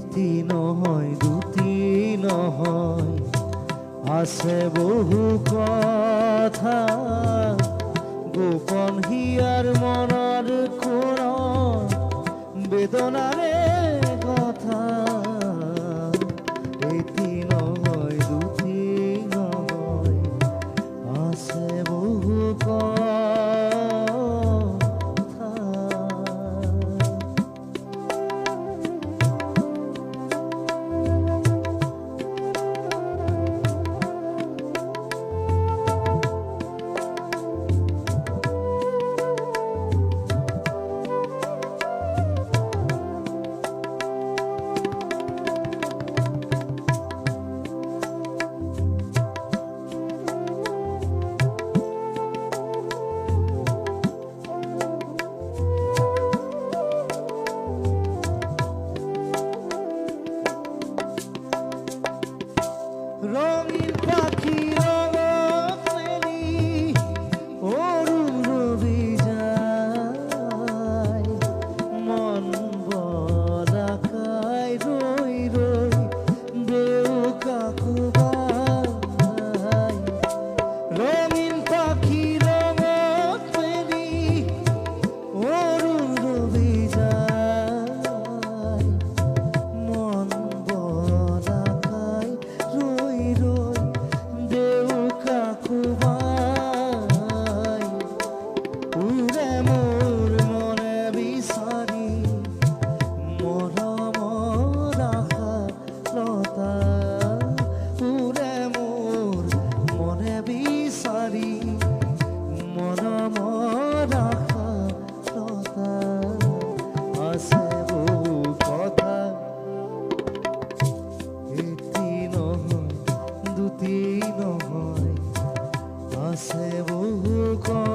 এটি নহয় দুটি নহয়, আছে বহু কথা গোপন হিয়াৰ মনৰ কোণত বেদনাৰে কথা। এটি নহয় দুটি নহয়, আছে বহু কথা। রঙিন পাখি রঙত মেলি অরুণ রবি যায়, মন বলাকায় রই রই দেও কাকুবাই। রঙিন পাখি রঙত মেলি অরুণ রবি যায়, মন বলাকায় রই রই দেও কাকুবাই। উড়ে মোর মনে বিচারি মরম রাখা লতা, উড়ে মোর মনে বিচারি মরম রাখা লতা। আছে বহু কথা, এটি নহয় দুটি নহয়, আছে বহু কথা।